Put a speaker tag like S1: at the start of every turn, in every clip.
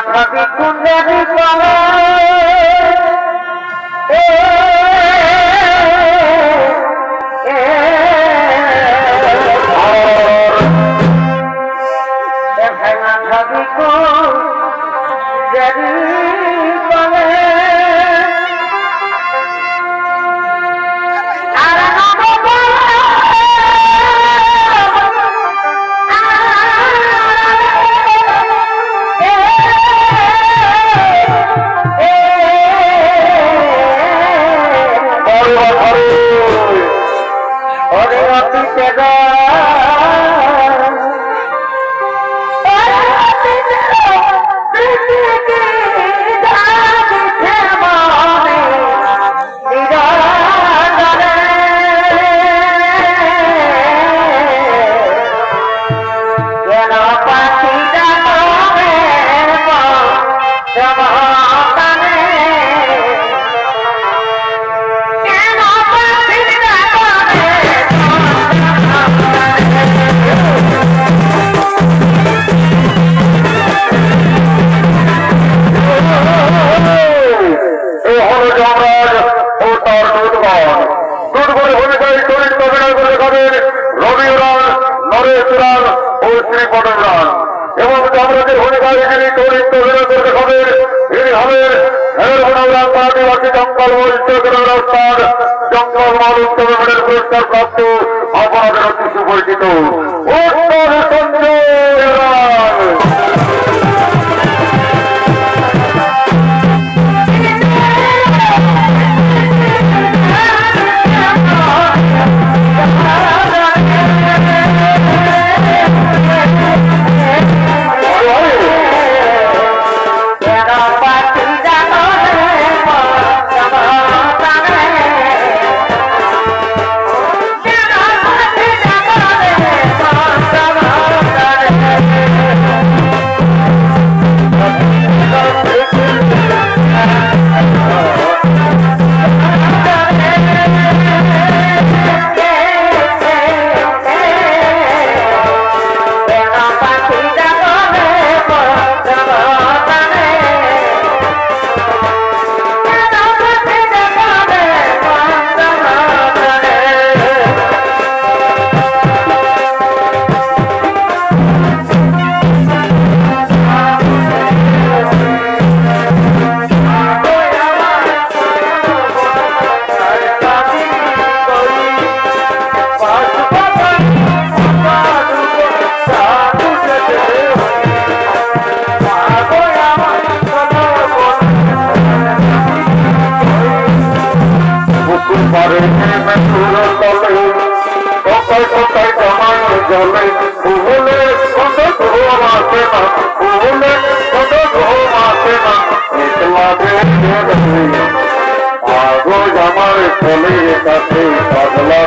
S1: ভাবি কুন্ডারি বলে ভাবি কুন্ডারি বলে এবং আমাদের ভূমিকায় যিনি তরিত অভিনয় করে দেখাবেন তিনি হবেন আদিবাসী জঙ্গল মরিস্তাদ জঙ্গল মাল উৎসবের পুরস্কার প্রাপ্ত আপনাদের অতি সুপরিচিত উত্তর সঞ্জয় রায়। আমার ছেলের কাছে পাগলা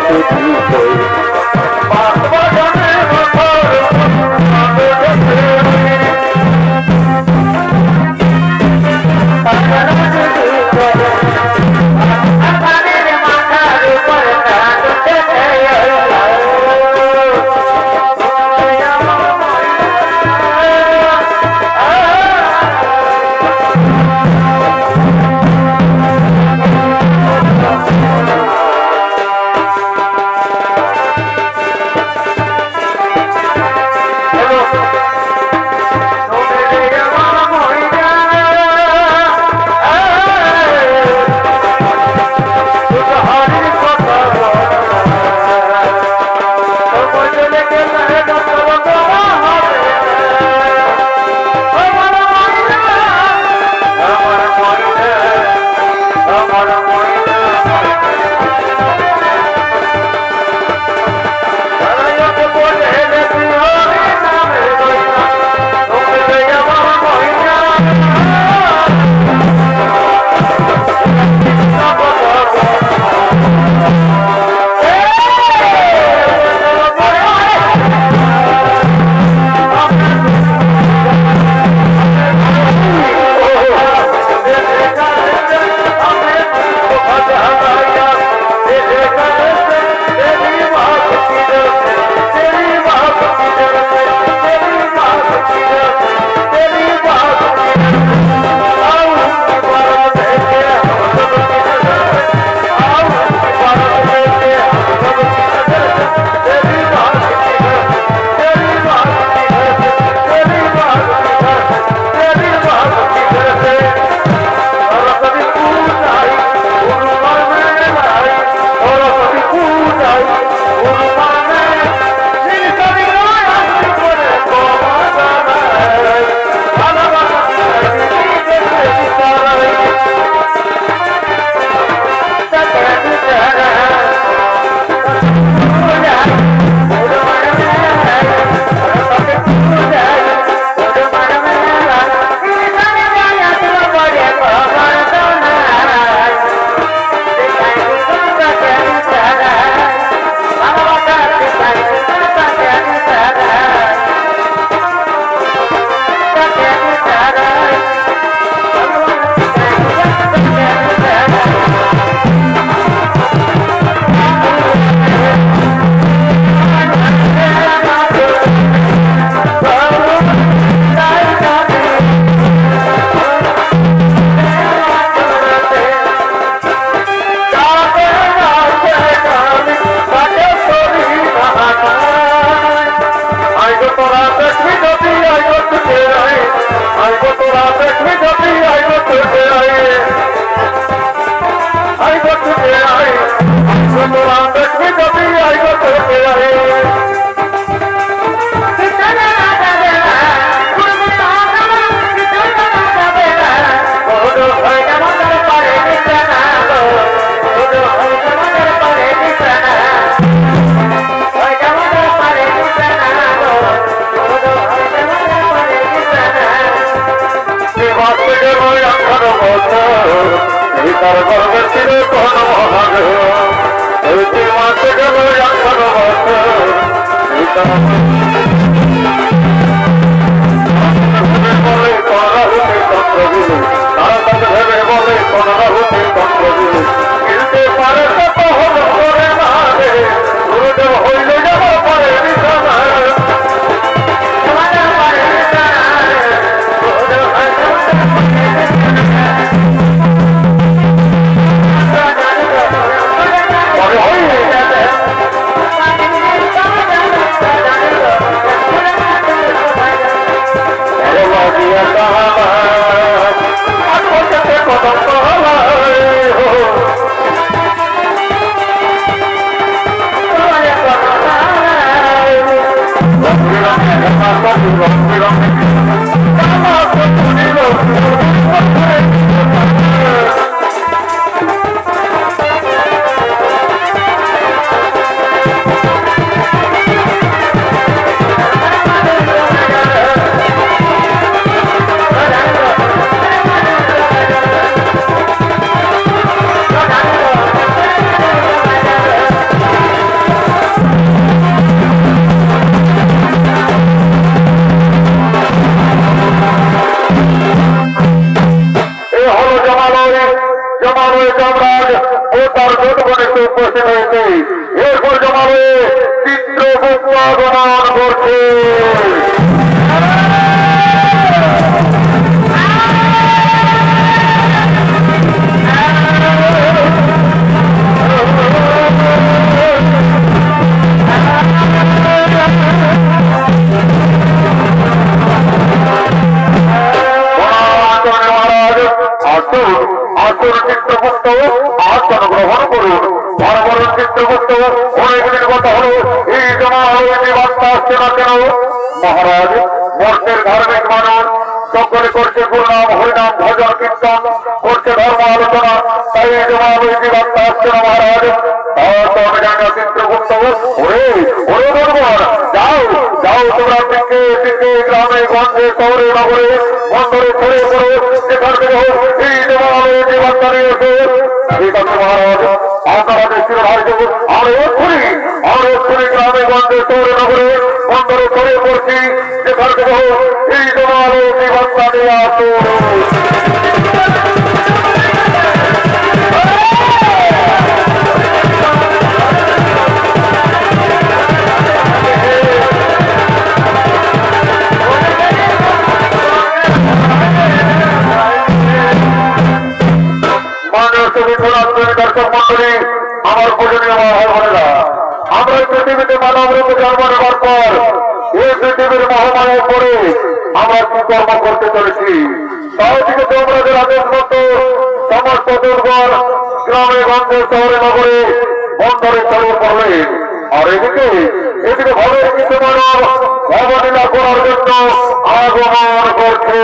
S1: তোরা দেখবি যদি আইব তোকে আইব তোকে তোরা দেখবি যদি আইব তোকে তার গর্বে ছিল কোন মহাগ এই 3 মাস গেল 18 বছর বলে কোন রাহুতি চন্দ্রগুরু তারা তাকে ভেবে বলে কোন রাহুতি চন্দ্রগুরু কিন্তু পারে কত হল করে না রে গুরুদেব হইল যাব পারে বিছানা উপস্থিত হয়েছে এরপর জমাবে চিত্রগুপ্ত আগমন করছে আসুন চিত্রগুপ্ত আসন গ্রহণ করুন বড় চিত্রগুপ্ত অনেকদিন কথা হলো এই জমা বার্তা আসছে না কেন মহারাজ মর্তের ধার্মিক মানুষ সকলে করছে গুরুনাম হরিনাম ভজন কীর্তন করছে ধর্ম আলোচনা তাই এই জমা বার্তা আসছে না মহারাজ চিত্রগুপ্ত ওরে ওরে বলবর যাও যাও তোমরা দিকে দিকে গ্রামে গঞ্জে শহরে নগরে বন্দরে ছড়িয়ে পড়ো যেখান থেকে হোক এই জমা বার্তা নিয়ে এসে ঠিক আছে মহারাজ আপনারা দেশের ভাই আর এক্ষুনি গ্রামে গঞ্জে শহরে নগরে বন্দরে ছড়িয়ে পড়ছি যেখান থেকে হোক এই জমা বার্তা নিয়ে আসো দর্শক মন্ডলী আমার পূজনীয় মহামানেরা আমরা এই পৃথিবীতে মানব রূপে জন্ম নেবার পর এই পৃথিবীর মহামায়ের পরে আমরা কি কর্ম করতে চলেছি তাও থেকে তোমরাদের আদেশ মতো সমস্ত দুর্গর গ্রামে গঞ্জে শহরে নগরে বন্দরে ছড়িয়ে পড়লেন আর এদিকে ভাবে কিছু মানব অবলীলা করার জন্য আগমন করছে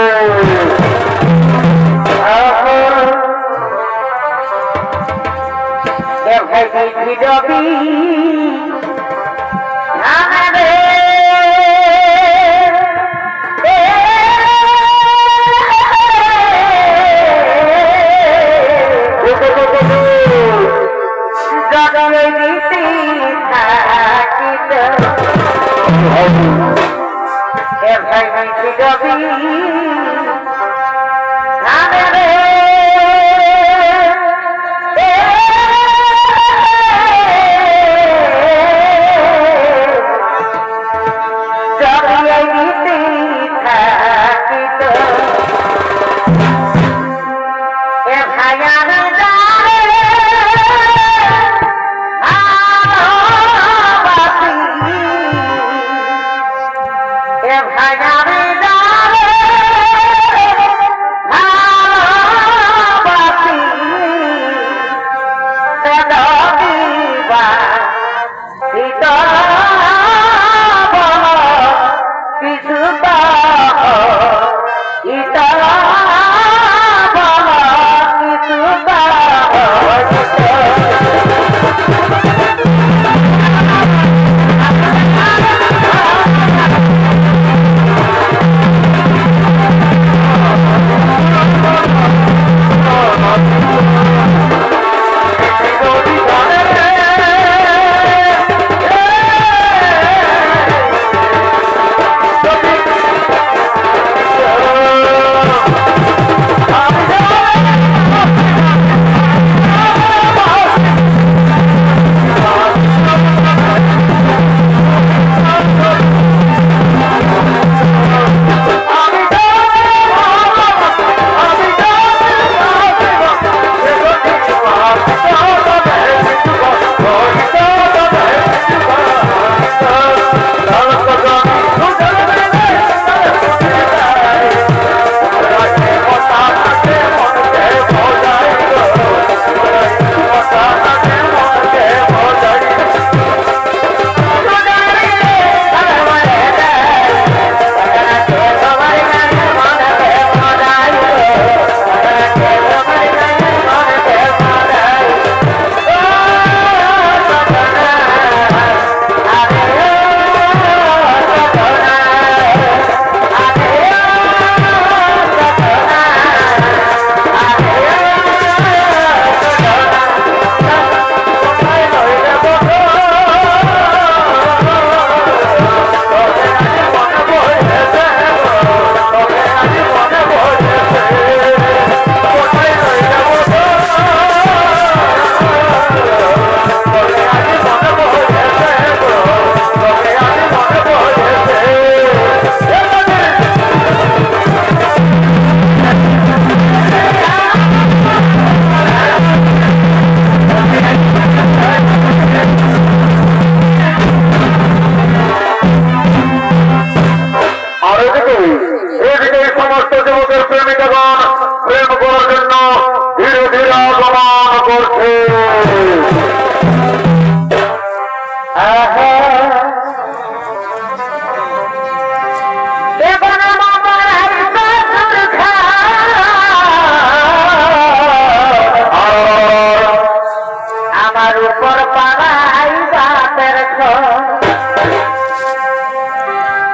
S2: আমার উপর পাড়াই বাপের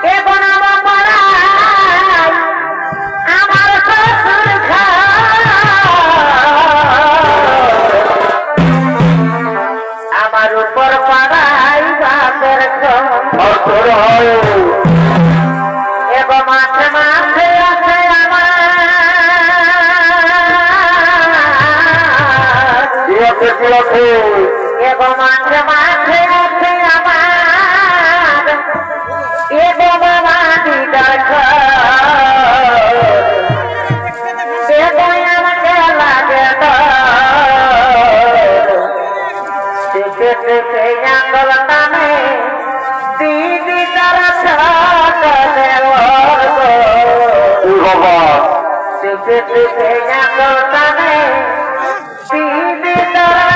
S2: এখন আমার পাড়াই আমার শ্বশুর আমার উপর পাড়াই বাপের এবং মাঠে মাঠে আছে আমার এবং মাঠে মাঠে আছে আমার এবং মাটি আমাকে লাগে সেই আন্দোলন নামে দিদি তারা সেই আন্দোলন নামে দিদি তারা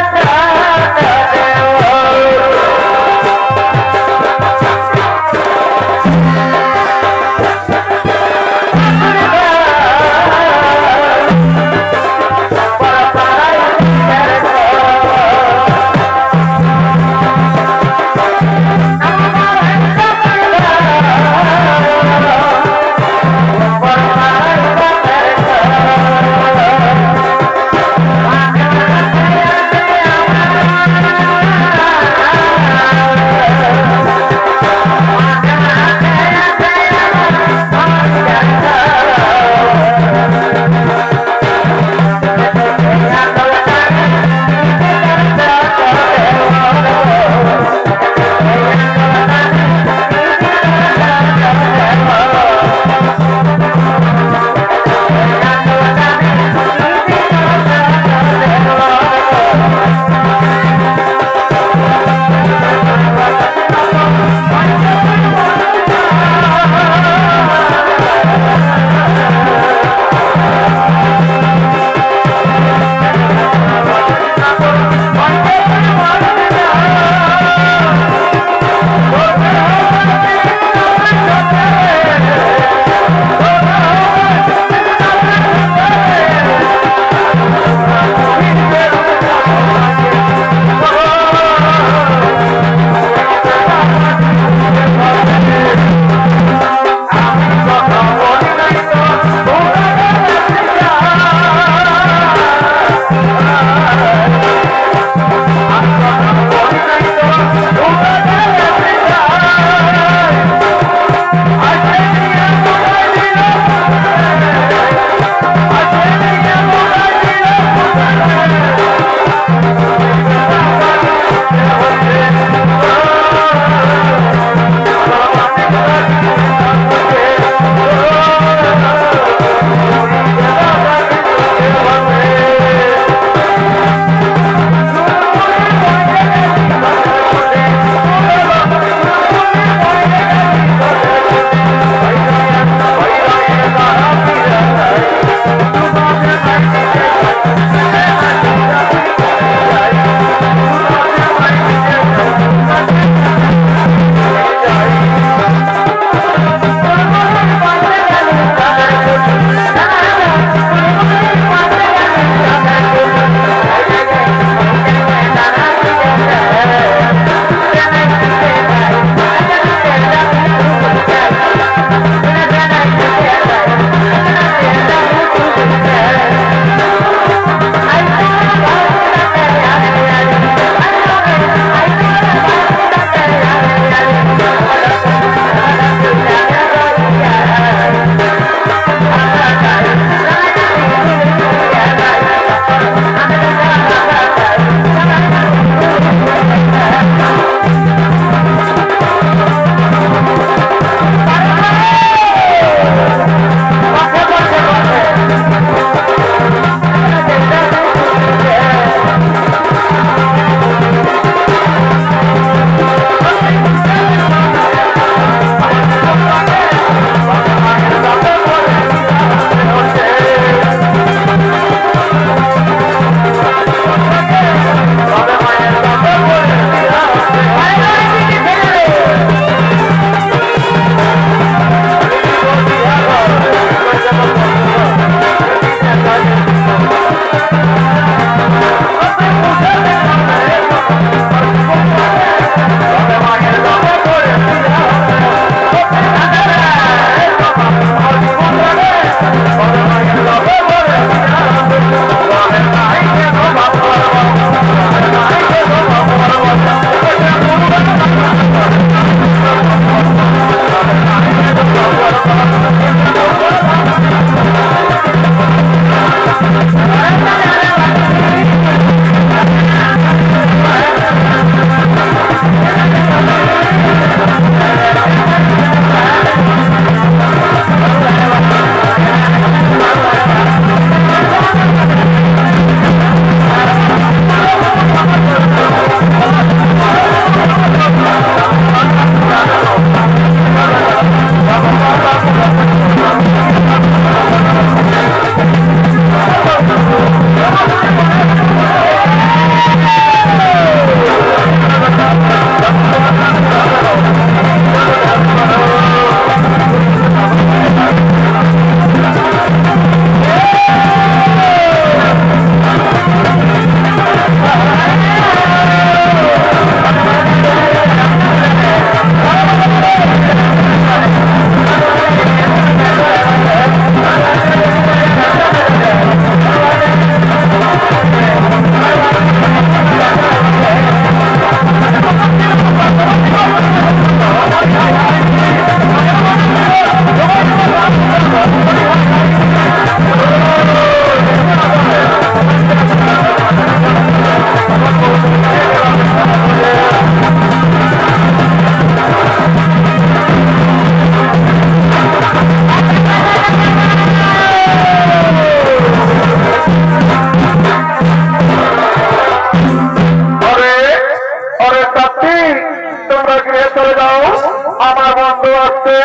S1: বলবে,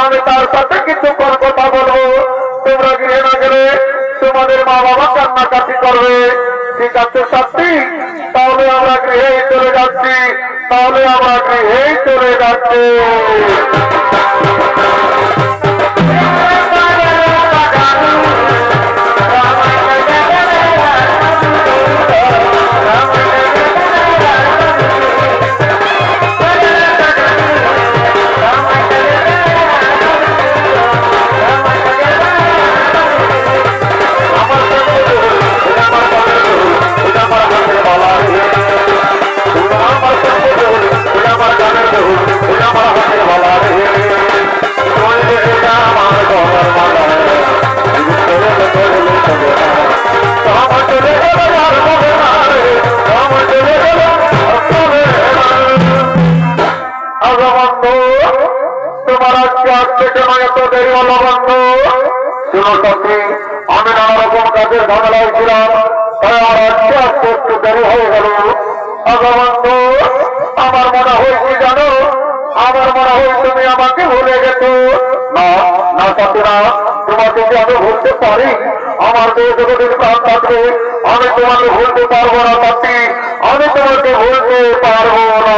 S1: আমি তার সাথে কিছুক্ষণ কথা বলবো। তোমরা গৃহে না গেলে তোমাদের মা বাবা কান্নাকাটি করবে। ঠিক আছে সাথী, তাহলে আমরা গৃহেই চলে যাচ্ছি, তাহলে আমরা গৃহেই চলে যাচ্ছি। আমি নানা রকম কাজের ঝামেলায় ছিলাম, তাই আমার আজকে আজকে একটু দেরি হয়ে গেল। বন্ধু, আমার মনে হয় কি জানো, আমার মনে হয় তুমি আমাকে ভুলে গেছো। না না সাথীরা, তোমাকে কি আমি ভুলতে পারি? আমার তো যতদিন প্রাণ থাকবে আমি তোমাকে ভুলতে পারবো না সাথী, আমি তোমাকে ভুলতে পারবো না।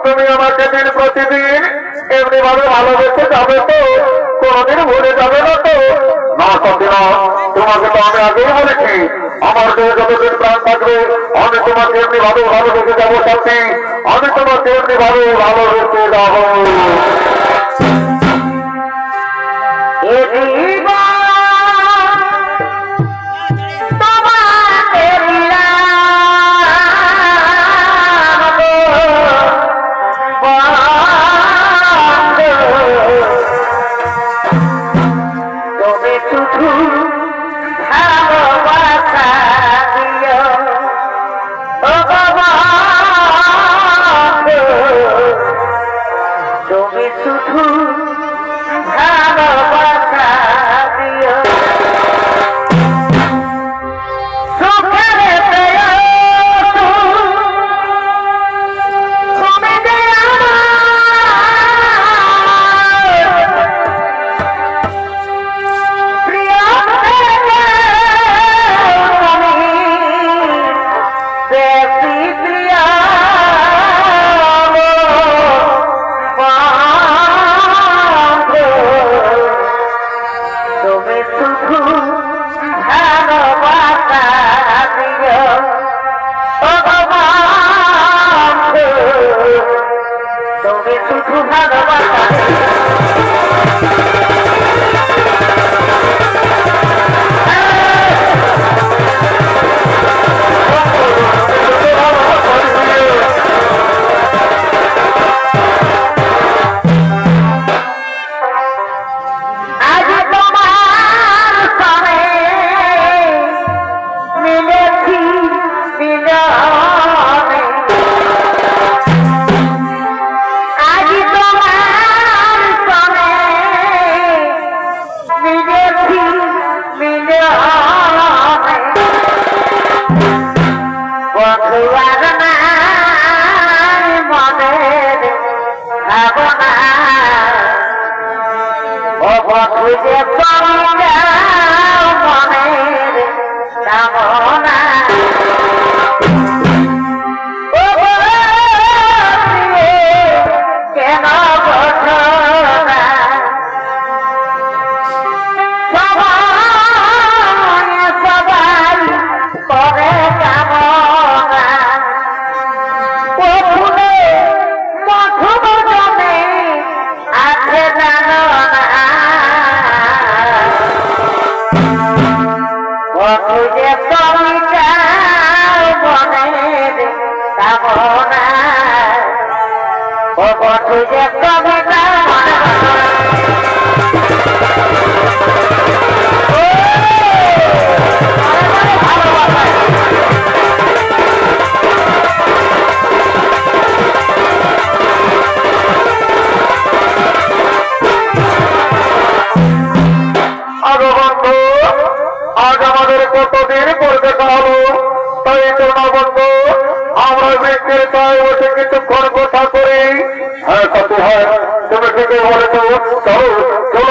S1: তুমি আমাকে দিন প্রতিদিন এমনি ভাবে ভালোবেসে যাবে তো? কোনদিন ভুলে যাবে না তো? না সত্যি না, তোমাকে তো আমি আগেই বলেছি আমার দেহে যতদিন প্রাণ থাকবে আমি তোমাকে এমনি ভাবে ভালোবেসে যাবো সাথী, আমি তোমাকে এমনি ভাবে ভালোবেসে যাবো।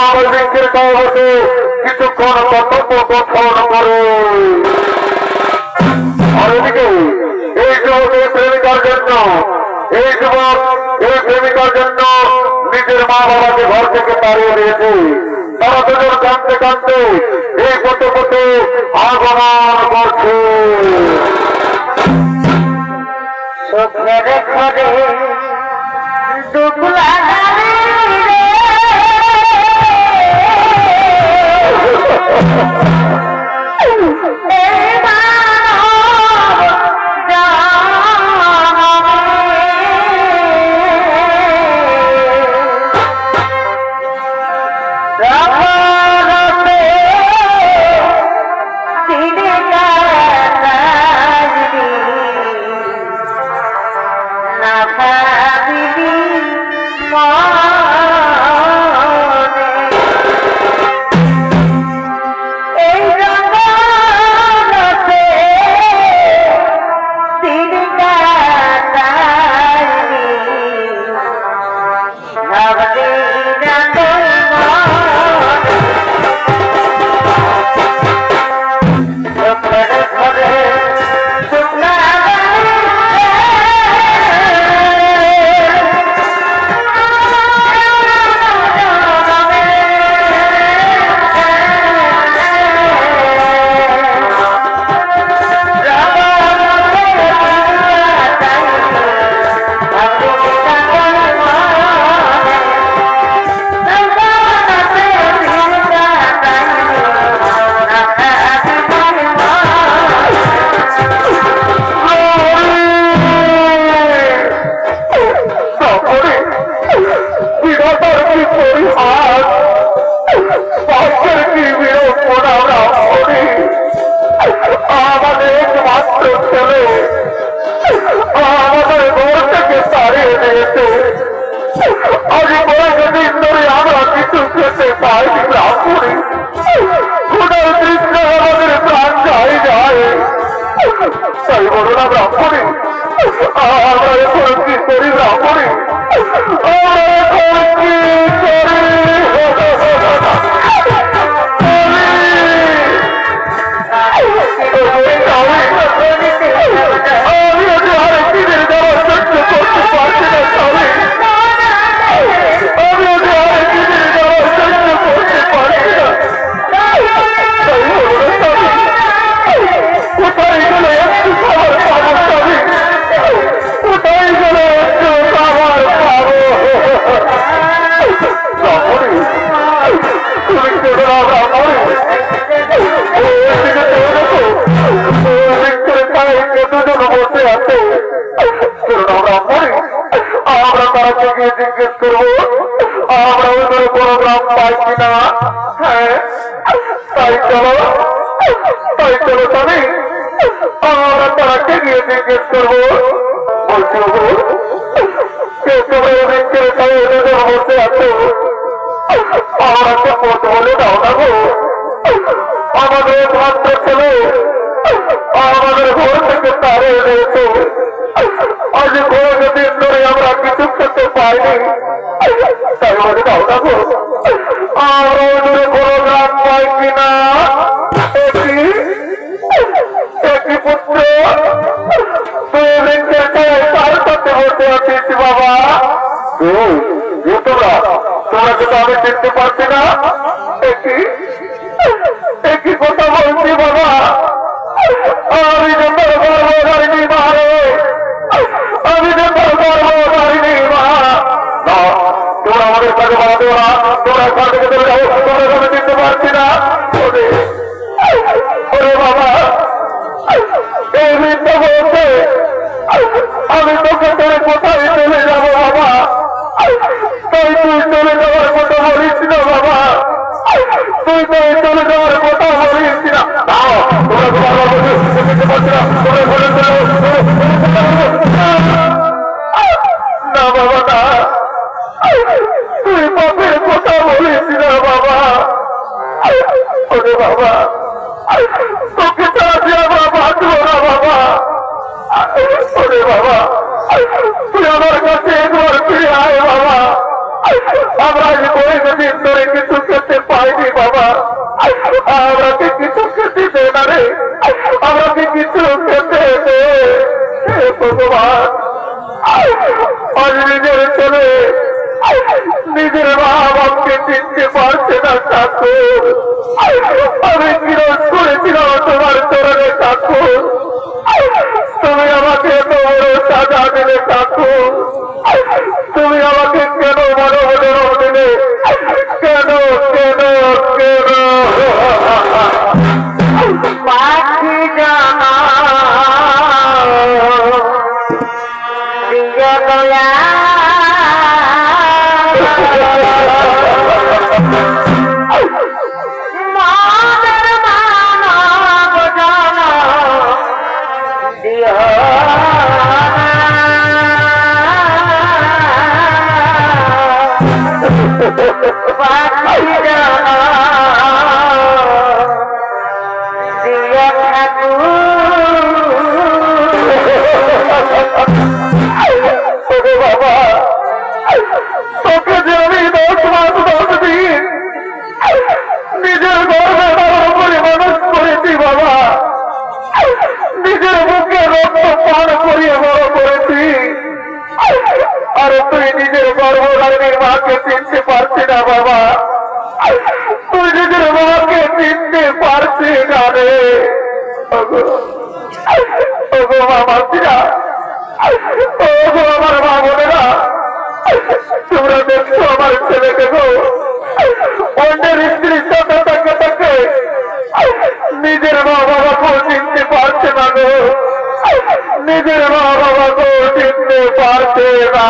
S1: আমার বৃক্ষের গায়ে বসে কিছুক্ষণ কথোপকথন করে। আর এদিকে এই যুবকের প্রেমিকার জন্য এই যুবক এই প্রেমিকার জন্য নিজের মা বাবাকে ঘর থেকে তাড়িয়ে দিয়েছে। তারা দুজন কাঁদতে কাঁদতে এই পথে পথে আগমন করছে।
S2: চোখের ঘরে দুঃখ লাগালে
S1: জিজ্ঞেস করবো আমরা ওদের কোনো গ্রাম পাই কিনা। হ্যাঁ তাই চলো স্বামী আমরা তারাকে গিয়ে জিজ্ঞেস করবো। বলছি তোমরা ওদের বসে আছো আমরা তো পথ বলে দাও না গো। আমাদের একমাত্র ছেলে আমাদের ঘর থেকে তাড়িয়ে দিয়েছে। আজ দিন ধরে আমরা কিছু করতে পাইনি তাই বলে দাও না গো। আমরা ওদের কোনো গ্রাম পাই কিনা। একই পুত্র তার সাথে বসে আছিস বাবা। তোমরা কিন্তু আমি চিনতে পারছি না। একই কথা বলছি বাবা। আমি যে তোর গর্বধারিণী মা রে, আমি যে তোর গর্বধারিণী মা। তোমরা আমাদের কাছে বাড়াতে না, তোমরা এখান থেকে চলে যাবো। তোমরা আমি চিনতে পারছি না। ওরে বাবা এই মিথ্যা বলছে আমি তোকে তোরে কোথায় চলে যাবো বাবা। তাই তুই চলে যাওয়ার কথা বলিস না বাবা। তুই তো চলে যাওয়ার কথা বলিস না। না বাবা না তুই বাপের কথা বলিস না বাবা। ওরে বাবা তোকে তো আজকে আমরা বাঁচবো না বাবা। ওরে বাবা তুই আমার কাছে একবার ফিরে আয় বাবা। আমরা যে কয়েকদিন ধরে কিছু নিজের মা বাপকে চিনতে পারছে না ঠাকুর। আমি বিরোধ করেছিলাম তোমার চরণে ঠাকুর, তুমি আমাকে এত বড় সাজা দিলে ঠাকুর। তুমি আমাকে কেন বড় বড় দিলে, কেন কেন কেন?
S2: পাখি জানা প্রিয় দয়া মাদের মানব জানা দিও পাখি জানা দিও
S1: ওগো বাবা, তোকে যে আমি 10 মাস 10 দিন নিজের গর্ভে ধারণ করে মানুষ করেছি বাবা, নিজের বুকে রক্ত পান করিয়ে বড় করেছি, আর তুই নিজের গর্ভধারণীর মাকে চিনতে পারছি না বাবা, তুই নিজের মাকে চিনতে পারছি না রে। ওগো মা মাসিরা, ওগো আমার মা বোনেরা, তোমরা দেখছো আমার ছেলেকে গো অন্যের স্ত্রীর সাথে থাকে থাকে নিজের মা বাবাকেও চিনতে পারছে না গো, নিজের মা বাবাকেও চিনতে পারছে না।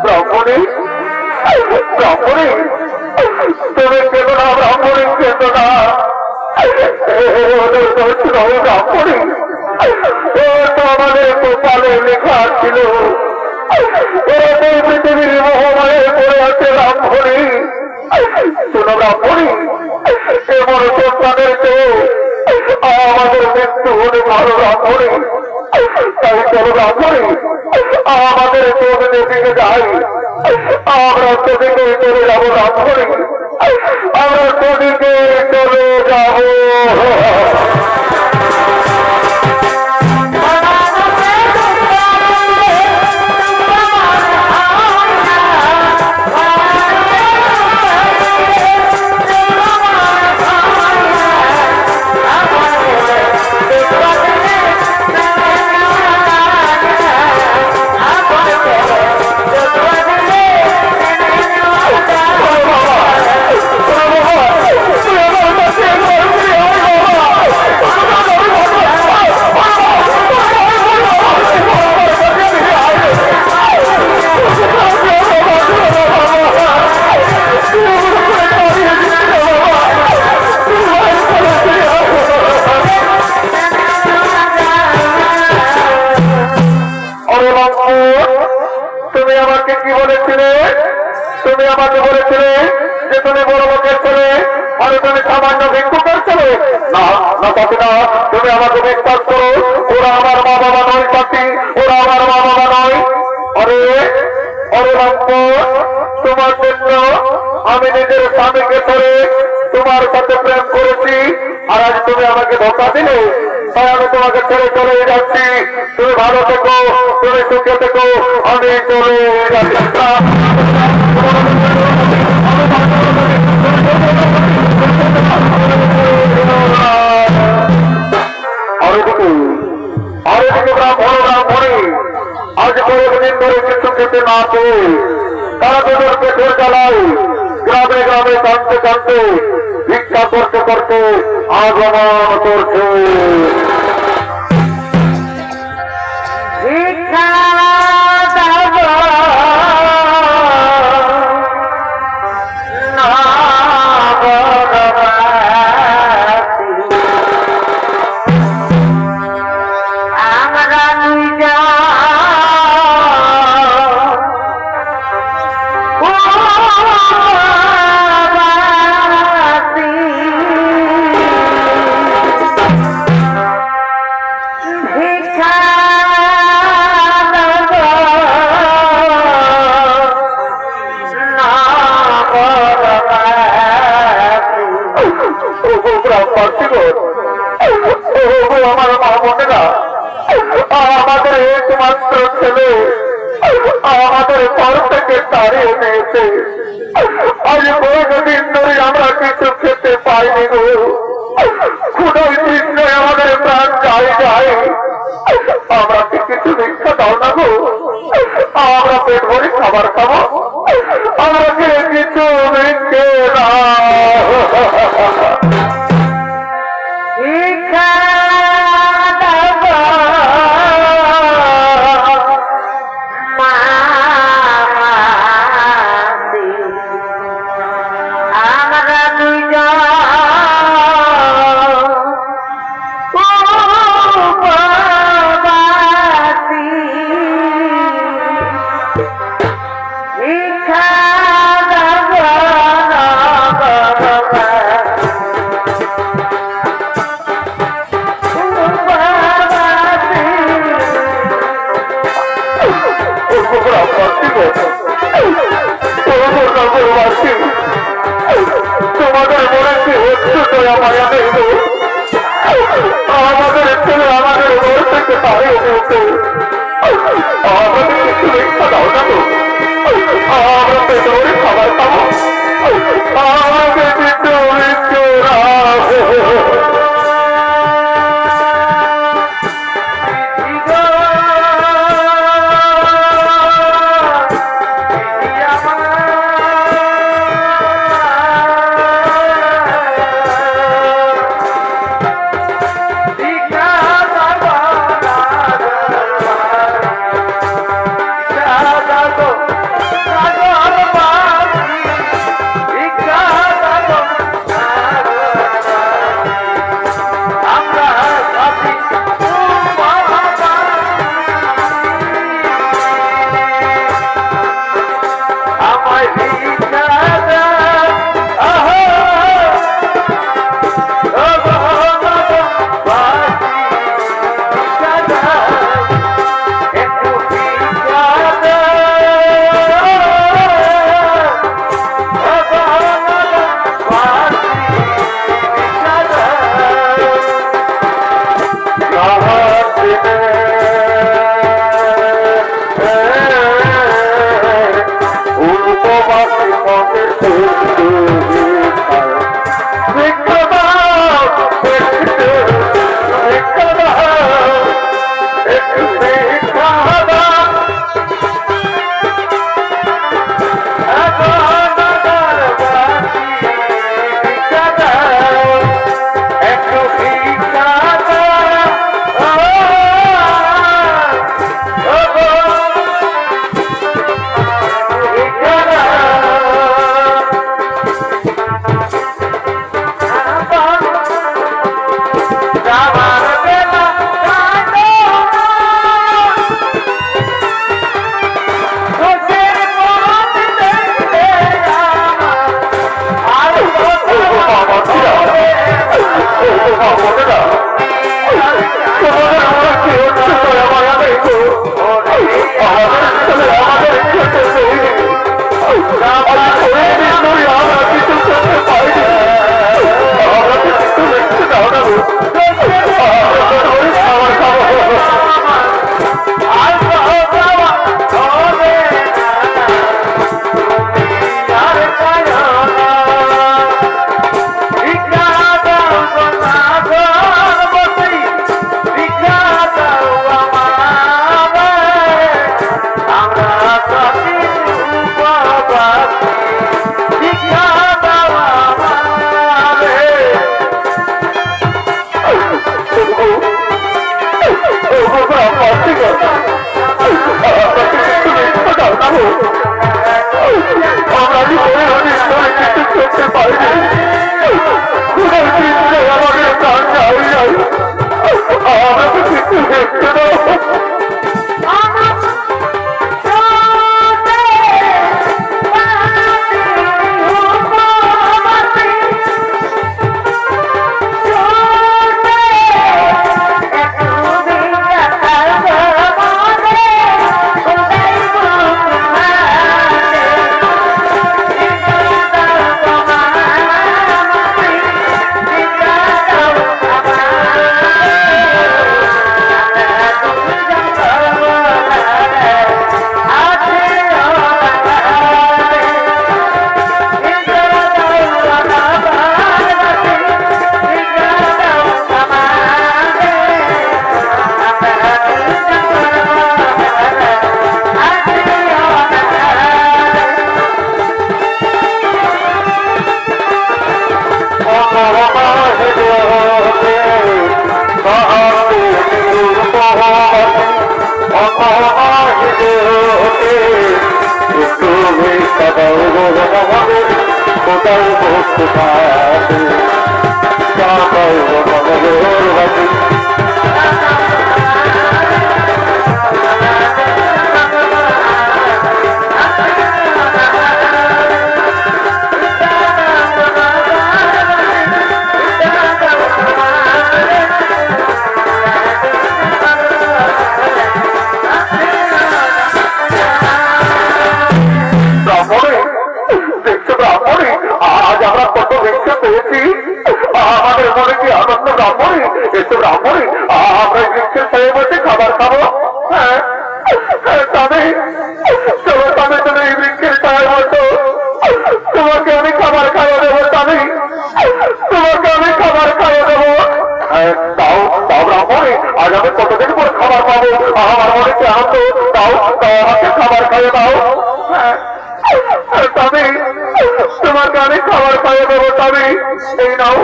S1: ব্রাহ্মণী, ব্রাহ্মণী, তুমি কেন না ব্রাহ্মণী, কেন না ব্রাহ্মণী? ও তো আমাদের কপালে লেখা ছিল, পৃথিবীর মহামায়ে পড়ে আছে ব্রাহ্মণী। শোনো ব্রাহ্মণী, এমন সন্তানের চেয়ে আমাদের মৃত্যু হলে ভালো ব্রাহ্মণী। তাই চলো ব্রাহ্মণী, আমাদের চোখ দিকে যাই, আমরা সেদিকে চলে যাবো ব্রাহ্মণী, আমরা সেদিকে চলে যাবো। তুমি আমাকে কি বলেছিলে? তুমি আমাকে বলেছিলে যে তুমি বড় লোকের ছেলে, আর তুমি সামান্য ভিক্ষুকের ছেলে। না না তাতে না, তুমি আমাকে বিশ্বাস করো, ওরা আমার মা বাবা নয় পাখি, ওরা আমার মা বাবা নয়। আরে অরে তোমার জন্য আমি নিজের স্বামীকে ছেড়ে তোমার সাথে প্রেম করেছি, আর আজ তুমি আমাকে ধোকা দিলে, তাই আমি তোমাকে ছেড়ে চলে যাচ্ছি। তুমি ভালো থেকো, তুমি সুখে থেকো, আমি চলে যাচ্ছি। আরেকদিকে ব্রাহ্মণী আজ কয়েকদিন ধরে কিছু খেতে না পেয়ে তারা তাদের পেটের জ্বালায় গ্রামে গ্রামে কাঁদতে কাঁদতে ভিক্ষা করতে করতে আগমন করছে।
S2: ভিক্ষা
S1: আমার মা বোনেরা, আমাদের একমাত্র ছেলে আমাদের ঘর থেকে তাড়িয়ে নিয়েছে। আজ বহুদিন ধরে আমরা কিছু খেতে পাইনি গো। ক্ষুধায় তৃষ্ণায় আমাদের প্রাণ যায়। আমরা কি কিছু ভিক্ষা দাও না গো? আমরা পেট ভরে খাবার খাবো, আমাকে কিছু ভিক্ষে দাও। তোমাদের মনে কি হচ্ছে দয়া মায়া নেই গো? আমাদের ছেলে আমাদের ঘর থেকে তাড়িয়ে দিয়েছে। আমাদের কিছু ভিক্ষা দাও না গো, আমরা পেটে ভরে খাবার খাবো, আমাকে কিছু ভিক্ষে দাও।
S2: আমরা
S1: তাই ভক্তি পাবে তাই মনের বাতি আজ আমরা কত ভিক্ষা পেয়েছি আমাদের মনে কি আনন্দ ব্রাহ্মণী একটু ব্রাহ্মণী আমরা ভিক্ষা পেয়ে বসে খাবার খাবো হ্যাঁ তবে তবে তুমি এই ভিক্ষের খায় বসো তোমাকে আমি খাবার খাইয়ে দেবো তবে তোমাকে আমি খাবার খাইয়ে দেবো তাও তাও ব্রাহ্মণী আজ আমি কতদিন পর খাবার পাবো আমার মনে কি আনন্দ তাও তাও আমাকে খাবার খাইয়ে দাও হ্যাঁ তবে তোমাকে আমি খাবার খাইয়ে দেবো তবে এই নাও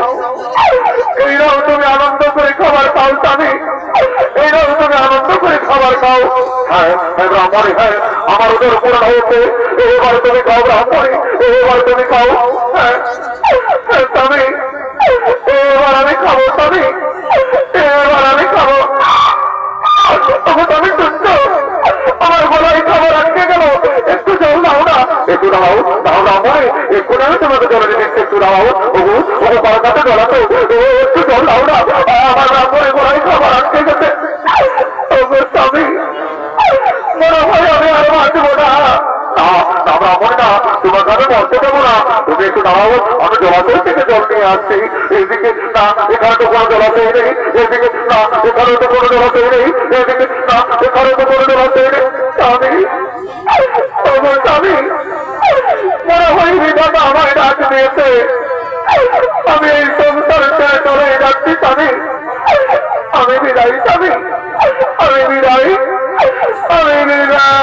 S1: তুমি আনন্দ করে খাবার খাও তবে এই নাও তুমি আনন্দ করে খাবার খাও হ্যাঁ ব্রাহ্মণী হ্যাঁ আমার ওদের পূরণ হয়েছে এবার তুমি খাও ব্রাহ্মণী এবার তুমি খাও হ্যাঁ তবে এবার আমি খাবো তবে এবার আমি খাবো আমি শুনছ আমার গলায় খাবার আটকে গেল একটু জল দাও না একটু দাও দাও ব্রাহ্মণী একটু আমি তোমাকে জল দিচ্ছি একটু দাও তোমার কাছে জলাতে একটু জল দাও না আমার ব্রাহ্মণী গলায় খাবার আটকে গেছে স্বামী মনে হয় আমি আরো বাঁচবো না ব্রাহ্মণ না তোমার কাছে বলতে দেবো না তুমি একটু দাঁড়াও আমি জলাশয় থেকে জল নিয়ে আসছি এইদিকে না এখানে তো কোনো জলাশয় নেই এইদিকে না এখানে তো কোনো জলাশয় নেই এইদিকে না এখানে তো কোনো জলাশয় নেই স্বামী মনে হয় বিধাতা আমার ডাক দিয়েছে আমি এই সংসারে চলে যাচ্ছি স্বামী আমি বিদায় স্বামী আমি বিদায় আমি বিদায়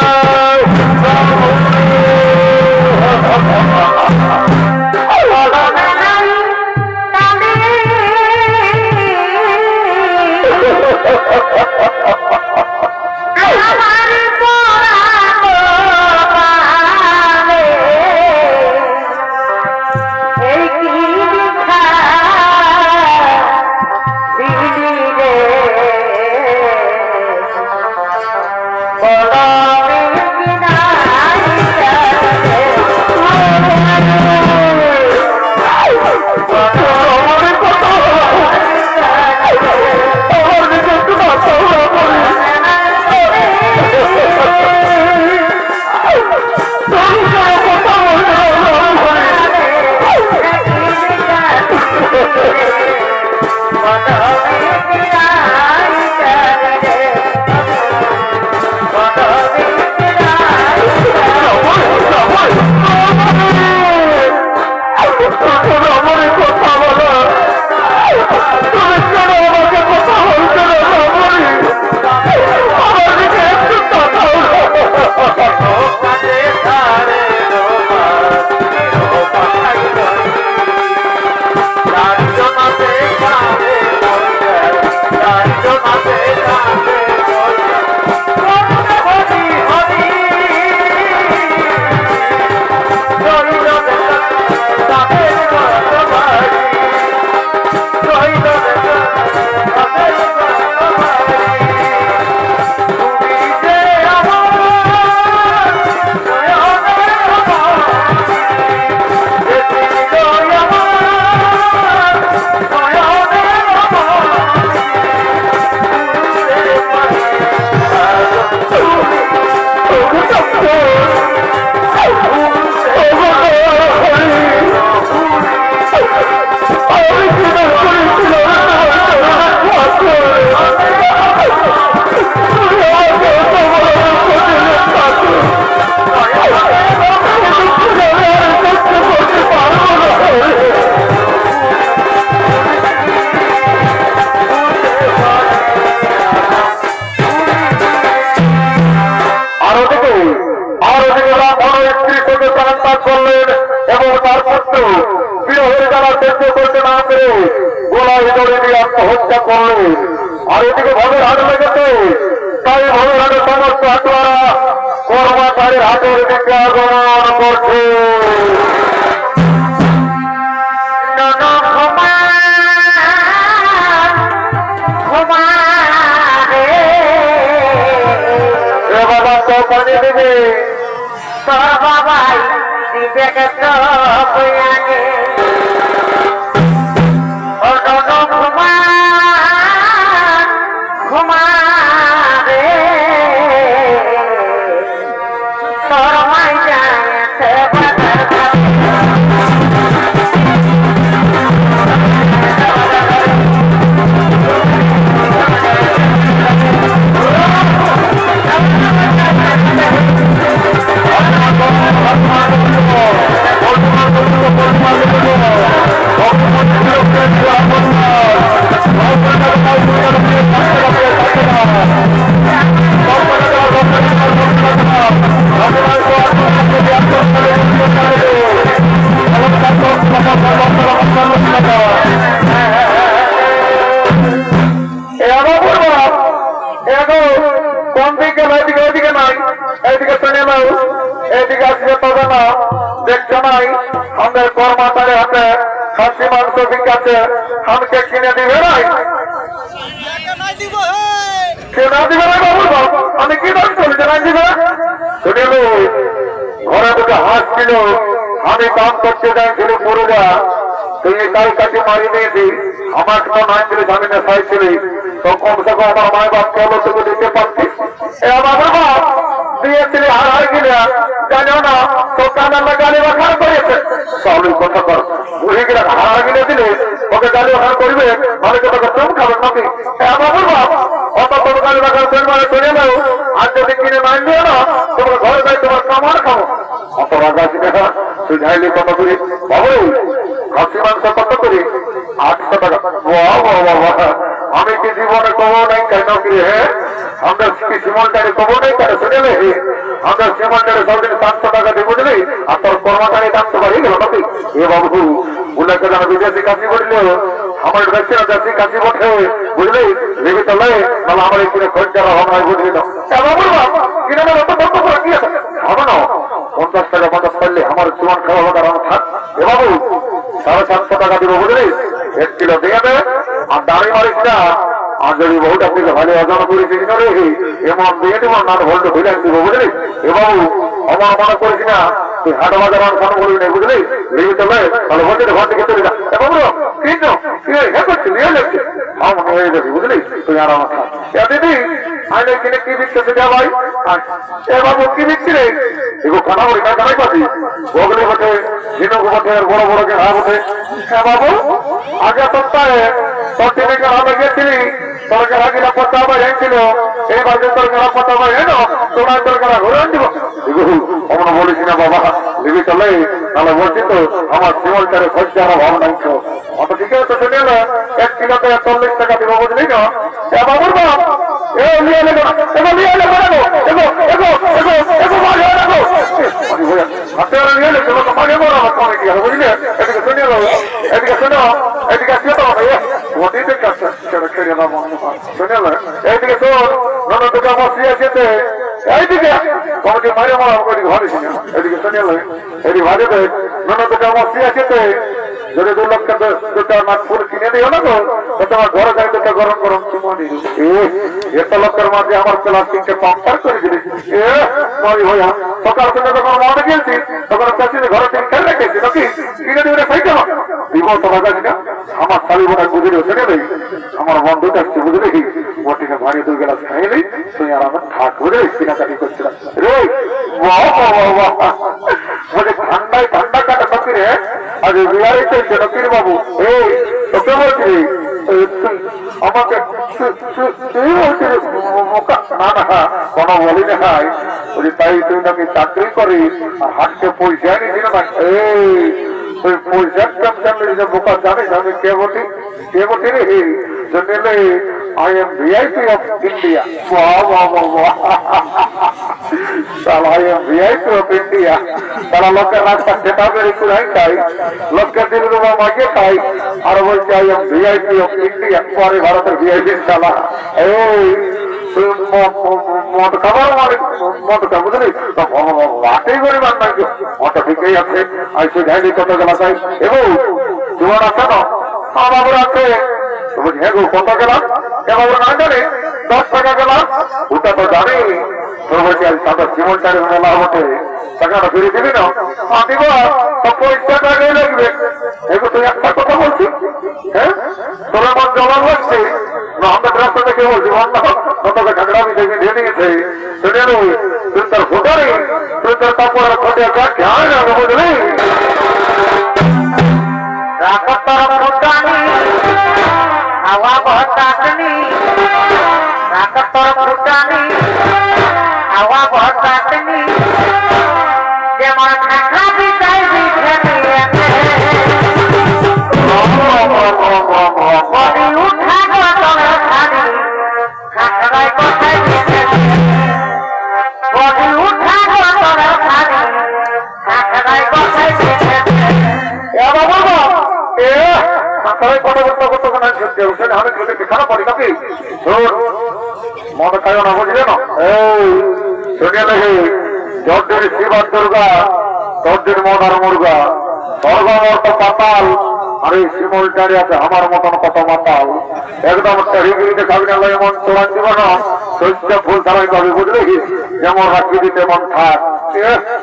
S1: আত্মহত্যা করলে আর এদিকে ভবের হাট লেগেছে তাই ভবের হাটের সমস্ত হাটুয়ারা কর্মচারীর হাটের দিকে আগমন করছে
S2: থেকে সব আগে ও নন ঘুমা ঘুমা রে তোর মাই যাইছে কোন দিকে এদিকে ওইদিকে নাই এইদিকে শুনে নাও এইদিকে আসলে পাবে না দেখছো নাই আমাদের কর্মচারী হাতে খাসি মাংস বিকাছে আমাকে কিনে দিবে নাই কেনা দিবে না বাবু আমি কি দাম চলি জানাই দিবে শুনে ঘরে দুটো হাঁস ছিল আমি কাম করতে যাইছিল পুরোটা তুই তাই কাছে মারি দিয়েছি আমার তো নাই ছিল জামিনে চাইছিলি তো কমসে কম আমার মায়ের বাপ কেবল তোকে দিতে পারছিস আমার বাপ দিয়েছিলি হার গিলা জানো না তো কানাল্লা গালি বাখার করেছে তাহলে কথা কর বুঝে গেলে হার গিলে দিলে ওকে গালি বাখার করবে মানে তো তোকে চুম খাবেন নাকি আমার বাপ অত তোর গালি বাখার করবে মানে চলে যাও আর যদি কিনে মান দিও না তোমার ঘরে যাই তোমার কামার খাবো অত রাজা কিনে তুই ঝাইলি কত করি বাবু খাসি মাংস কত করি 800 টাকা আমি কি জীবনে কবো নাই কেন কি হ্যাঁ আমরা কি সিমলটারে কবো নাই কেন শুনে নেই আমরা সিমলটারে সবদিন 700 টাকা দিয়ে বুঝলি আর তোর কর্মচারী দাম তো বাড়িয়ে গেল নাকি এ বাবু উল্লেখ আমি বিদেশি কাশি বললে আমার দেশে দেশি কাশি বটে বুঝলি লেগে চলে তাহলে আমার এখানে খোঁজ যাওয়া হবে বুঝলি না কিনে অত বন্ধ করে কি হবে না 50 টাকা 50 করলে আমার জীবন খাওয়া হবে থাক এ বাবু 750 টাকা দিব বুঝলি 1 কিলো দিয়ে দে আর দাঁড়ি মারিস না আর যদি বহুত আপনাকে ভালো অজন করেছি কিনা রে এমন দিয়ে দিব না ভোল্ট হইলে দিব বুঝলি এ বাবু আমার মনে করিস না তুই হাট বাজার আর ফোন করবি না বুঝলি লেগে চলে তাহলে ভোল্টের ঘর থেকে চলে যা এ বাবু কিন্তু হ্যাঁ করছি নিয়ে যাচ্ছে আমার মনে হয়ে যাবি বুঝলি তুই আর আমার থাক দিদি আইলে কিনে কি বিকতেছে যা ভাই এ বাবু কি বিকছি রে এগো খানা বলি না জানাই পাচ্ছি বগলি বটে ঝিনুক বটে আর বড় বড় ঘা বটে হ্যাঁ বাবু আগে সপ্তাহে তোর দিনে গ্রামে গেছিলি তোর গ্রাহ গিলা পচাবার হয়েছিল এইবার যে তোর গ্রাহ পচাবার হেন তোরা তোর গ্রাহ ঘুরে আনছিল অমন বলিস না বাবা লিবি চলে তাহলে বলছি তো আমার শিমলটারে খোঁজ যাওয়ার ভাব নাই তো অত ঠিক আছে তো শুনে না 1 কিলোতে 40 টাকা দিব বুঝলি না এ বাবুর বাপ এ নিয়ে এলে নিয়ে এলে হাতে নিয়ে এলে চলো তোমাকে বলো আমার কমে কি হবে বুঝলি এদিকে শুনে এদিকে শোনো এদিকে আসলে তো ওটিতে কাছে ছেড়ে না মনে হয় শুনে এইদিকে শোন নতুন দুটো বসি আছে এইদিকে কমিটি মারে মারা করি ঘরে ছিল এদিকে শুনে এদিকে ভাজে নতুন দুটো বসি আছে যদি 2 লক্ষ 2টা নাগপুর কিনে দিও না তো তোমার ঘরে যাই দুটো গরম গরম চুমনি এত লক্ষের মাঝে আমার প্লাস্টিককে পাম্পার করে দিলি সকাল থেকে যখন মনে গিয়েছি তখন চাষিদের ঘরে থেকে খেলে রেখেছি নাকি কিনে দিবে খাইতে হবে দিব তো বাজার না আমার শালি বোনা বুঝলি ওখানে নেই আমার বন্ধুটা আসছে বুঝলি মোটিকে ভারী 2 গ্লাস খাইলি তুই আর আমার থাক বুঝলি কেনাকাটি করছিলাম রে বলে ঠান্ডায় ঠান্ডা কাটা নাকি রে আজ বিহারে চলছে নাকির বাবু এই তোকে বলছি আমাকে না না কোনো বলি না বলি তাই তুই নাকি চাকরি করিস আর হাটকে পয়সা নিয়েছিল না এই ওই পয়সার কাম জানিস বোকা জানিস আমি কে বলি রে জানলে I am VIP of India. Wow. I am VIP of India. তারা লোকের রাস্তা সেটা বের করে খাই লোকের দিল মাকে খাই আর বলছে I am VIP of India. পরে ভারতের VIP চালা এই মদ খাবার মদটা বুঝলি বাটেই করে বান্না মতো ঠিকই আছে আইসে যাইনি কত গেলা চাই এবং জীবন আছে না আমার আছে কত গেলাম এবার না জানে 10 টাকা গেলাম ওটা তো জানি তো বলছি আজ সাদা সিমনটারে মেলা বটে টাকাটা ফিরে দিবি না দিব তো পয়সা টাকাই লাগবে এগুলো তুই একটা কথা বলছিস হ্যাঁ তোর আমার জমা লাগছে না আমরা রাস্তা থেকে বলছি অন্য তোকে ঝগড়া আমি দেখে দিয়ে দিয়েছে শুনে তুই তোর ভোটারে তুই তোর তারপর খোঁজে খেয়াল যাবে বুঝলি
S1: हवा बहुत आसनी राकतर फुटानी हवा बहुत आसनी जेमन खाखा भी जाई भी खेते बड़ी उठा को तोरे खानी खाखराई को खाई खेते बड़ी उठा को तोरे खानी खाखराई को खाई खेते
S2: এ বাবা এ মাথায় কথা বলতে করতে কোনো দেউসেন আমি তোকে দেখানো পড়ি নাকি মনে খায় না বুঝলে না এই শুনে দেখি যদ্দিন শিবার দুর্গা তদ্দিন মনার মুর্গা স্বর্গমর্ত পাতাল আর এই শিমলটারি আছে আমার মতন কত মাতাল একদম হিগড়িতে খাবি না এমন চোয়ান দিব না শস্য ফুল ছাড়াই পাবি বুঝলি যেমন রাখি দিতে মন থাক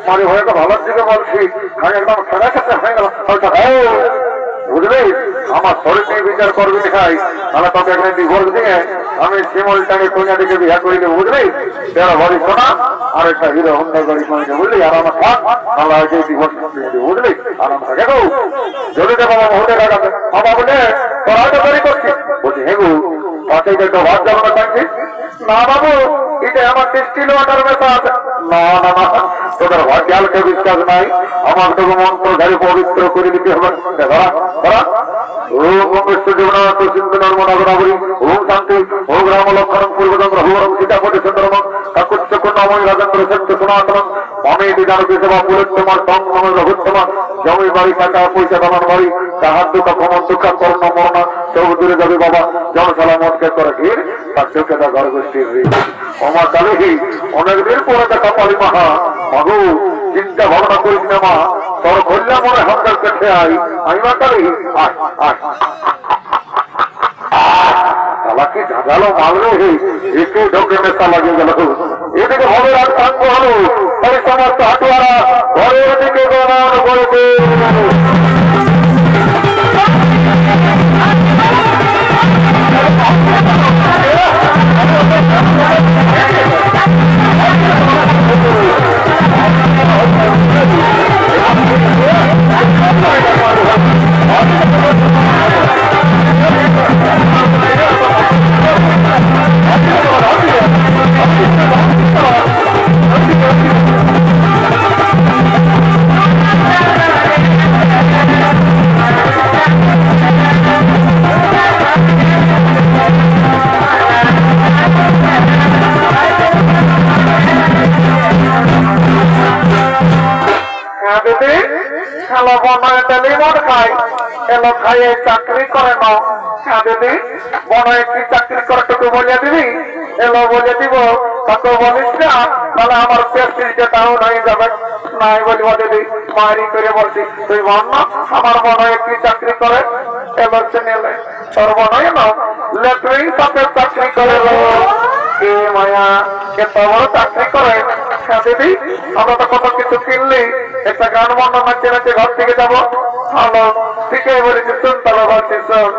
S2: মানে হয়ে তো ভালোর দিকে বলছি আমি একদম খেলা খেতে হয়ে গেল বুঝলি আমার শরীর নিয়ে বিচার করবি খাই তাহলে তোকে এখানে ডিভোর্স দিয়ে আমি শিমলটাকে কন্যা দিকে বিয়া করে দেবো বুঝলি তেরা বলি শোনা আর একটা হিরো হন্ডা গাড়ি করে দেবো বুঝলি আর আমার থাক তাহলে আগে ডিভোর্স দিয়ে দেবো বুঝলি আর আমার থাকে গো যদি দেবো বাবা হতে লাগাবে বাবা বলে তোরা হয়তো তৈরি করছি বলছি হেগু পাশে একটু ভাত যাবো না টানছি না বাবু এটা আমার স্টিল ওয়াটার মেশা আছে না না না তোদের ভাগ্যালকে বিশ্বাস নাই আমার তো মন্ত্র ধারে পবিত্র করে দিতে হবে ওম মঙ্গেশ্বর জীবনাথ সিন্ধু নর্মদা গোদাবরী ওম শান্তি ওম রাম লক্ষণ পূর্বচন্দ্র ভূরম সীতাপতি চন্দ্রম কাকুচ্চ কুন্নময় রাজেন্দ্র সত্য সনাতন মমে দিদানকে সেবা পুরোত্তমার তং মম রঘুত্তমা জমি বাড়ি কাটা পয়সা দামান বাড়ি তাহার দুঃখা কমন দুঃখা কর্ণ মরণা সব দূরে যাবে বাবা জনসালা মতকে করে ঘির তার চোখে তা ঘর গোষ্ঠীর আমার কালী অনেকদিন পরে দেখা পারি মাহা মাগু চিন্তা ভাবনা করিস না মা তোর কল্যাণ মনে হামদার কাছে আই আমি মা কালী আয় আয় তালাকে ঝাঁঝালো মারলে একটু ঢোকে নেশা লাগিয়ে গেল এদিকে ভাবে রাত কাঙ্গ হলো তাই সমস্ত হাটুয়ারা ঘরের দিকে গমন করেছে চাকরি করে না দিদি বড় একটি চাকরি করে তোকে বলিয়া দিবি এলো বলে দিব তত বলিস না তাহলে আমার প্রেস্টিজটা ডাউন হয়ে যাবে নাই বলিব দিদি মারি করে বলছি তুই বল না আমার বড় একটি চাকরি করে এলো চেনেলে তোর মনে না লেটরিং সাথে চাকরি করে কে মায়া এত বড় চাকরি করে দিদি আমরা তো কত কিছু কিনলি একটা গান বন্ধ নাচে নাচে ঘর থেকে যাবো ভালো ঠিকই বলেছি শুন তাহলে বলছি শোন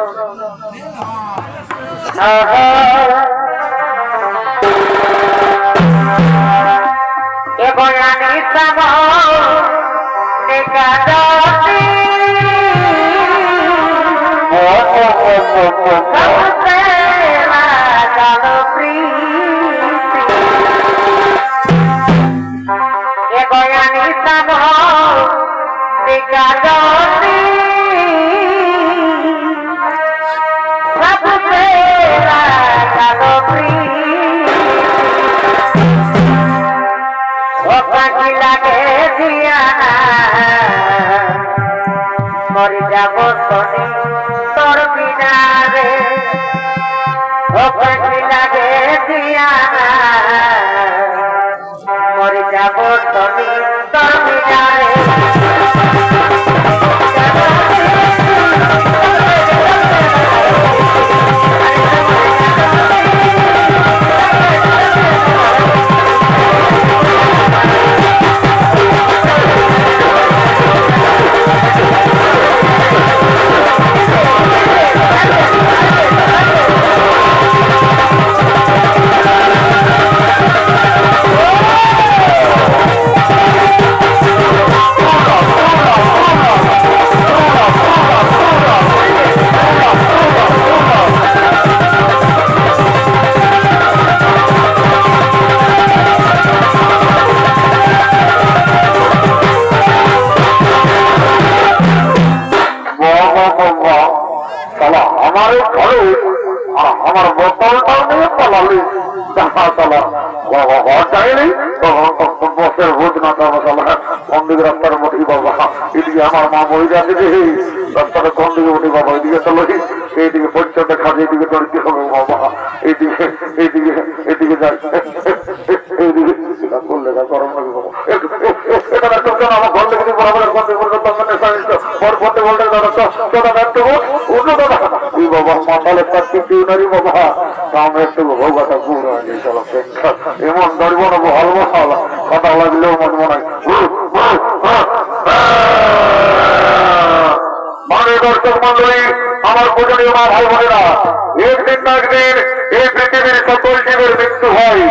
S2: মরি যাব শনি তোর বিনারে ও পাখি লাগে দিয়া মরি যাব শনি তোর বিনারে মাশাআল্লাহ বাবা ঘর যায়নি বসের ভোজ না তা মাশাআল্লাহ কোন দিকে রাস্তার মধ্যে বাবা এদিকে আমার মা মহিলা দিকে রাস্তার কোন দিকে উঠি বাবা এদিকে চলো এইদিকে পর্যন্ত খাবে এদিকে তোর কি হবে বাবা এইদিকে এইদিকে এদিকে যাই এইদিকে করলে গরম লাগে বাবা এটা একটা আমার ঘর থেকে বরাবর করতে করতে পর পড়তে বলতে দাদা তোরা ব্যর্থ অন্য দাদা ওই বাবা মাথালে তার কিছু নারী বাবা সামনে একটু ভোগাটা পুরো হয়নি চলো এমন ধরব না ভালো ভালো কথা লাগলেও মনে মনে হয় মানে দর্শক মন্ডলী আমার পূজনীয় মা ভাই বোনেরা একদিন না একদিন এই পৃথিবীর সকল জীবের মৃত্যু হয়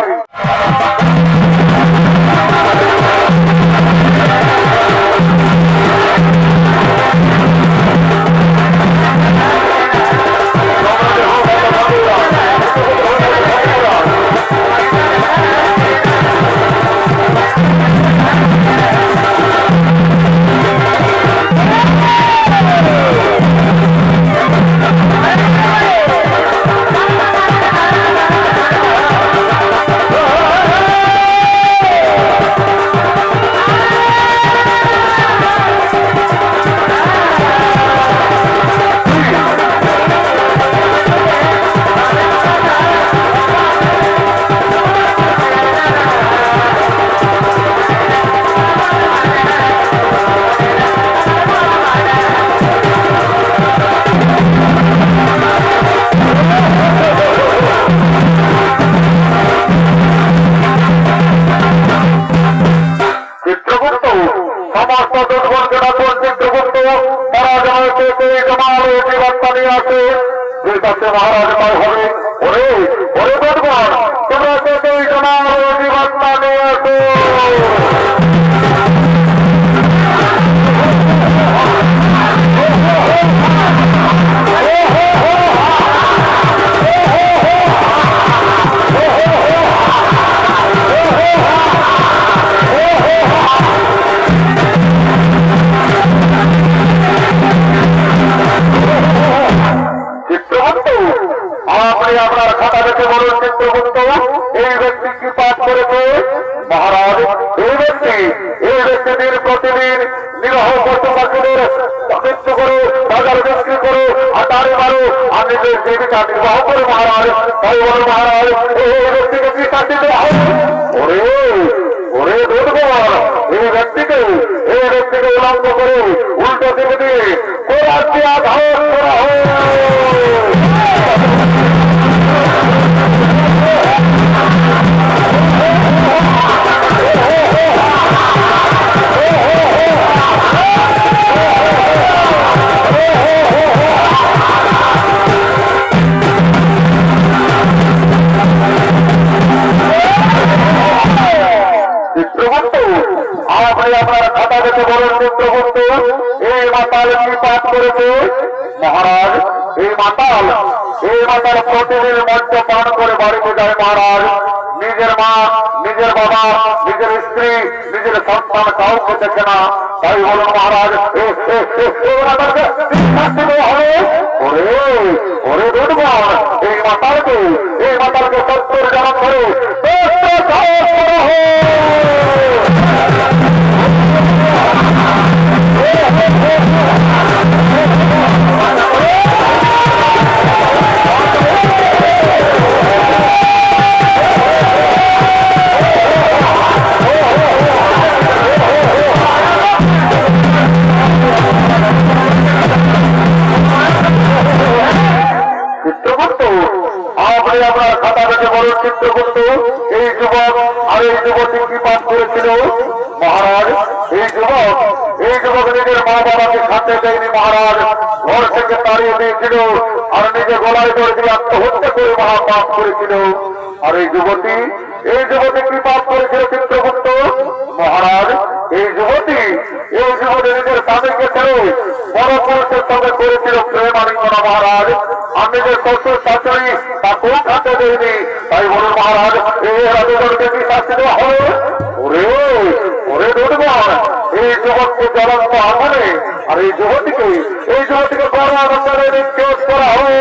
S2: মহারাজ পায় হবে ওরে ওরে বদগণ তোমরা তো জমার জীবনটা নিয়ে আসো আপনার খাতা দেখে বলুন চিত্রগুপ্ত এই ব্যক্তি কি পাঠ করেছে মহারাজ এই ব্যক্তিদের প্রতিদিন নিরহ পশু পাখিদের মৃত্যু করে বাজার বিক্রি করে আটারে মারো আর নিজের জীবিকা নির্বাহ করে মহারাজ তাই বল মহারাজ এই ব্যক্তিকে কি শাস্তি দেওয়া হবে ওরে ওরে দুর্গর এই ব্যক্তিকে উলঙ্গ করে উল্টো দিকে দিয়ে কোরআনকে আঘাত করা হয় আপনার খাতা দেখে বলুন চিত্রগুপ্ত এই মাতাল কি পাঠ করেছে মহারাজ এই মাতাল প্রতিদিন মঞ্চ পান করে বাড়িতে যায় মহারাজ নিজের মা নিজের বাবা নিজের স্ত্রী নিজের সন্তান কাউকে দেখে না তাই বলুন মহারাজ ওরে ওরে দুর্গণ এই মাতালকে 70 জন করে আপনার খাতা দেখে বলুন চিত্রগুপ্ত এই যুবক আর এই যুবতী কি পাঠ করেছিল মহারাজ এই যুবক নিজের মা বাবাকে খাতে দেয়নি মহারাজ ঘর থেকে তাড়িয়ে দিয়েছিল আর নিজে গলায় দড়ি দিয়ে আত্মহত্যা করে মহাপাপ করেছিল আর এই যুবতী কি পাপ করেছিল চিত্রগুপ্ত মহারাজ এই যুবতী নিজের স্বামীকে ছেড়ে বড় পুরুষের সঙ্গে করেছিল প্রেম আলিঙ্গন মহারাজ আর নিজের শ্বশুর শাশুড়ি তাকেও খাতে দেয়নি তাই বলুন মহারাজ এই রাজুদেরকে কি শাস্তি দেওয়া হবে ওরে ওরে দুর্গণ এই যুবককে জ্বলন্ত আগুনে আর এই যুবতীকে গরম আগুনে নিক্ষেপ করা হবে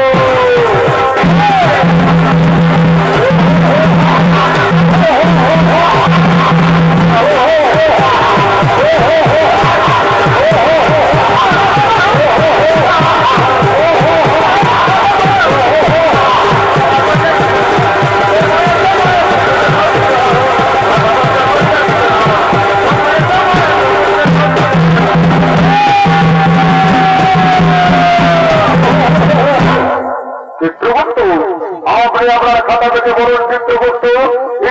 S1: আপনার খাতা থেকে বলুন চিত্রগুপ্ত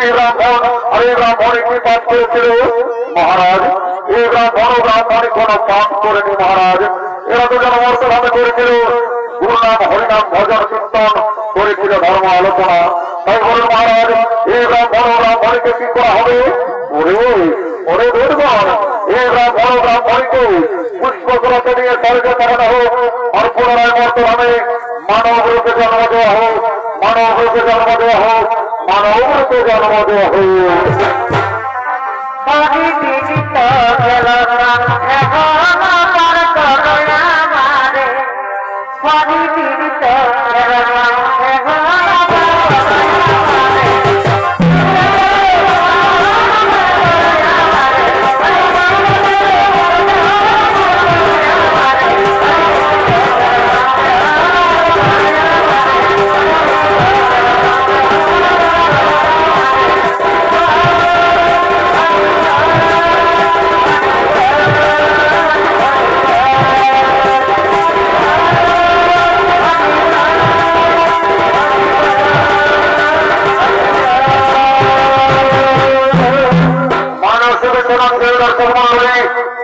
S1: এই ব্রাহ্মণ আর এই ব্রাহ্মণী কি পাঠ করেছিল মহারাজ? এই ব্রাহ্মণী কোনো পাঠ করেনি মহারাজ। এরা তো যেন অর্থভাবে করেছিল গুরুনাম হরিনাম ভজন কীর্তন করেছিল, ধর্ম আলোচনা। তাই বলুন মহারাজ, এই ব্রাহ্মণীকে কি করা হবে? ওরে দুর্বল, এই ব্রাহ্মণীকে পুষ্পগ্রত নিয়ে স্বর্গে পাঠানো হোক, আর পুনরায় বর্তমানে মানব রূপে জন্ম দেওয়া হোক, মানব রূপে জন্ম দেওয়া হোক, মানব রূপে জন্ম দেওয়া হোক।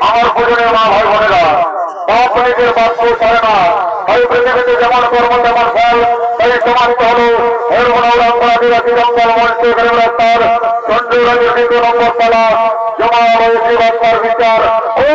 S1: আমার ভোজনের মা ভাই বোনেরা, বাপ নিজের বাক্য ছাড়ে না। তাই পৃথিবীতে যেমন কর্ম তেমন ফল, তাই সমাপ্ত হল আদিবাসী জঙ্গল মঞ্চ রাস্তার চন্দ্ররাজের 2 নম্বর তলা জমা রয়েছে বাচ্চার বিচার ও